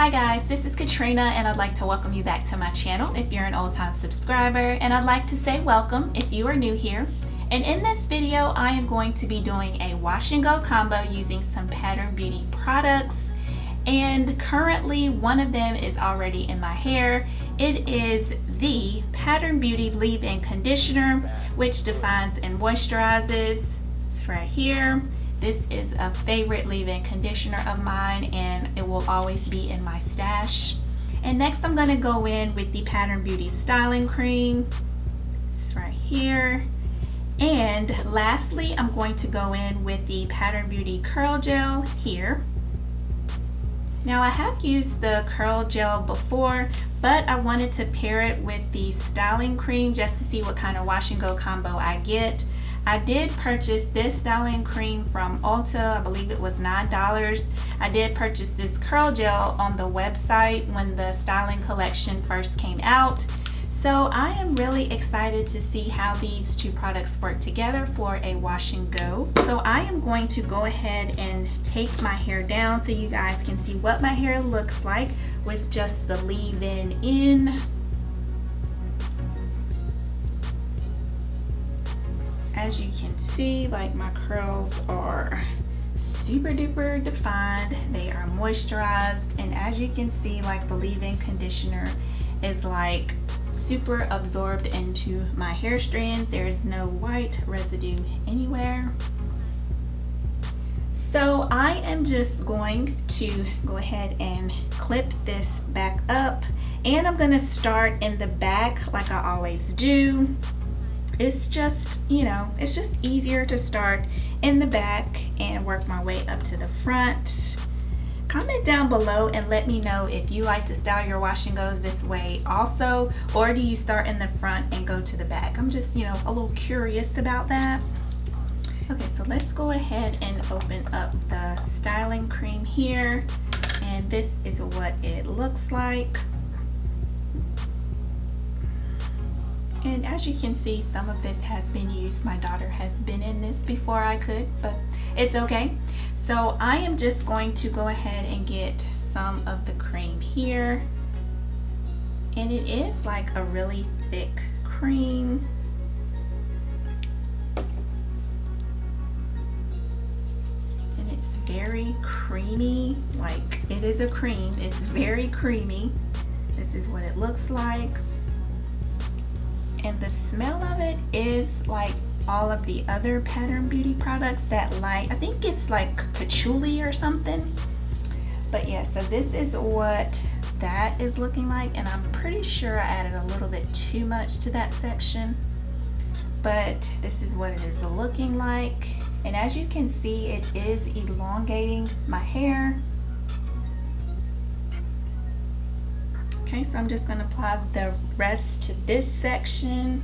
Hi guys, this is Katrina and I'd like to welcome you back to my channel if you're an old-time subscriber, and I'd like to say welcome if you are new here. And in this video I am going to be doing a wash and go combo using some Pattern Beauty products, and currently one of them is already in my hair. It is the Pattern Beauty leave-in conditioner, which defines and moisturizes. It's right here. This is a favorite leave-in conditioner of mine and it will always be in my stash. And next I'm going to go in with the Pattern Beauty styling cream. It's right here. And lastly I'm going to go in with the Pattern Beauty curl gel here. Now I have used the curl gel before, but I wanted to pair it with the styling cream just to see what kind of wash and go combo I get. I did purchase this styling cream from Ulta. I believe it was $9. I did purchase this curl gel on the website when the styling collection first came out. So I am really excited to see how these two products work together for a wash and go. So I am going to go ahead and take my hair down so you guys can see what my hair looks like with just the leave-in in. As you can see, like, my curls are super duper defined. They are moisturized, and as you can see, like, the leave-in conditioner is like super absorbed into my hair strands. There's no white residue anywhere. So I am just going to go ahead and clip this back up, and I'm going to start in the back like I always do. It's just, you know, it's just easier to start in the back and work my way up to the front. Comment down below and let me know if you like to style your wash and goes this way also, or do you start in the front and go to the back? I'm just, you know, a little curious about that. Okay, so let's go ahead and open up the styling cream here, and this is what it looks like. And as you can see, some of this has been used. My daughter has been in this before I could, but it's okay. So I am just going to go ahead and get some of the cream here. And it is like a really thick cream. And it's very creamy, like it is a cream. It's very creamy. This is what it looks like. And the smell of it is like all of the other Pattern Beauty products, that light, I think it's like patchouli or something. But yeah, so this is what that is looking like, and I'm pretty sure I added a little bit too much to that section, but this is what it is looking like. And as you can see, it is elongating my hair. Okay, so I'm just going to apply the rest to this section.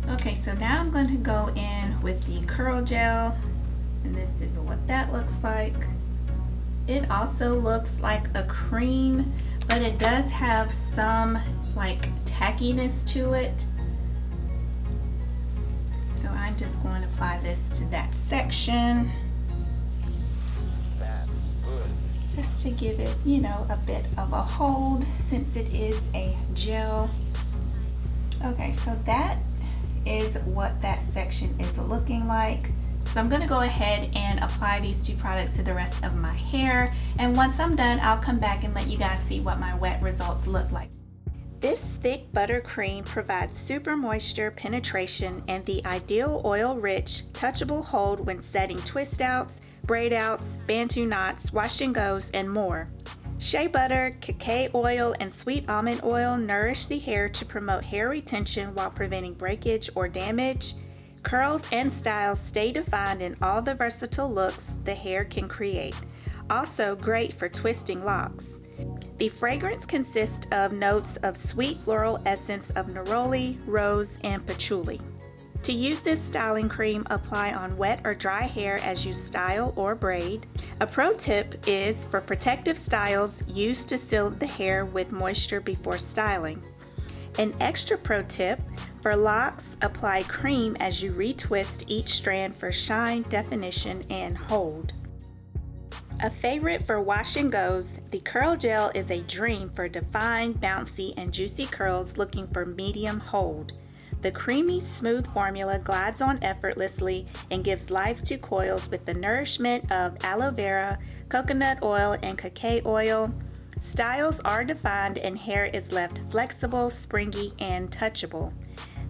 Okay, so now I'm going to go in with the curl gel, and this is what that looks like. It also looks like a cream, but it does have some like tackiness to it. So I'm just going to apply this to that section, just to give it, you know, a bit of a hold since it is a gel. Okay, so that is what that section is looking like. So I'm going to go ahead and apply these two products to the rest of my hair, and once I'm done I'll come back and let you guys see what my wet results look like. This thick butter cream provides super moisture penetration and the ideal oil-rich, touchable hold when setting twist outs, braid outs, bantu knots, wash and goes, and more. Shea Butter, Cacay oil, and sweet almond oil nourish the hair to promote hair retention while preventing breakage or damage. Curls and styles stay defined in all the versatile looks the hair can create. Also great for twisting locks. The fragrance consists of notes of sweet floral essence of neroli, rose, and patchouli. To use this styling cream, apply on wet or dry hair as you style or braid. A pro tip is for protective styles, use to seal the hair with moisture before styling. An extra pro tip, For locks, apply cream as you retwist each strand for shine, definition, and hold. A favorite for wash and goes, the curl gel is a dream for defined, bouncy, and juicy curls looking for medium hold. The creamy, smooth formula glides on effortlessly and gives life to coils with the nourishment of aloe vera, coconut oil, and cacao oil. Styles are defined and hair is left flexible, springy, and touchable.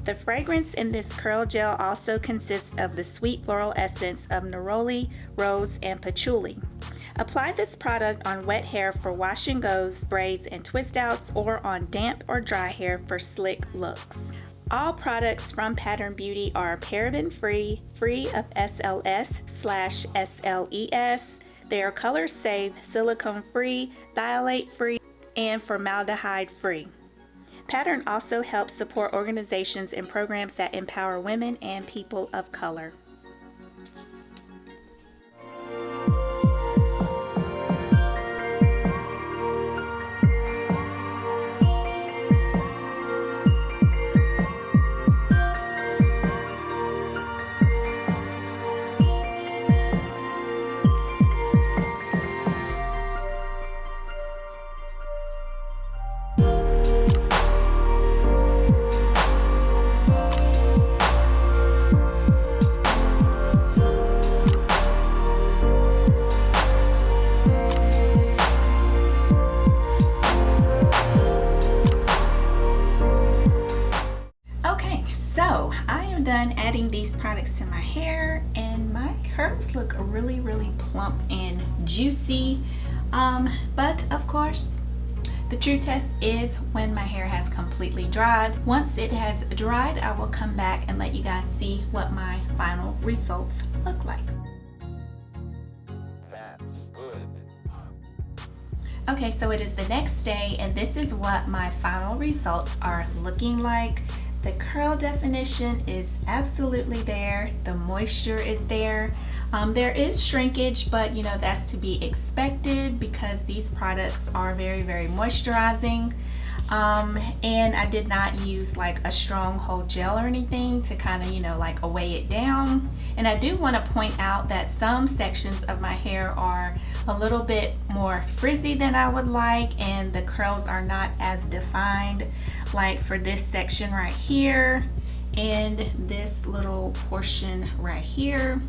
The fragrance in this curl gel also consists of the sweet floral essence of Neroli, rose, and patchouli. Apply this product on wet hair for wash and goes, braids, and twist outs, or on damp or dry hair for slick looks. All products from Pattern Beauty are paraben free, free of SLS/SLES. They are color safe, silicone free, phthalate free, and formaldehyde free. Pattern also helps support organizations and programs that empower women and people of color. So I am done adding these products to my hair, and my curls look really plump and juicy. But of course, the true test is when my hair has completely dried. Once it has dried, I will come back and let you guys see what my final results look like. Okay, so it is the next day, and this is what my final results are looking like. The curl definition is absolutely there. The moisture is there. There is shrinkage, but you know, that's to be expected because these products are very moisturizing. And I did not use like a strong hold gel or anything to kind of, you know, like weigh it down. And I do want to point out that some sections of my hair are a little bit more frizzy than I would like, and the curls are not as defined, like for this section right here and this little portion right here.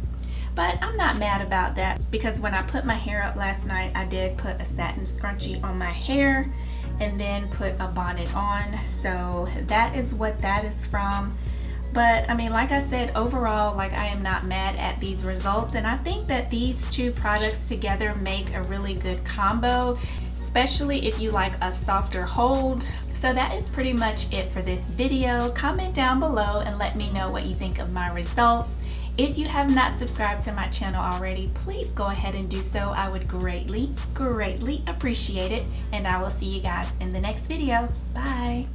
But I'm not mad about that because when I put my hair up last night, I did put a satin scrunchie on my hair and then put a bonnet on. So that is what that is from. But I mean, like I said, overall, like I am not mad at these results, and I think that these two products together make a really good combo, especially if you like a softer hold. So that is pretty much it for this video. Comment down below and let me know what you think of my results. If you have not subscribed to my channel already, please go ahead and do so. I would greatly appreciate it, and I will see you guys in the next video. Bye.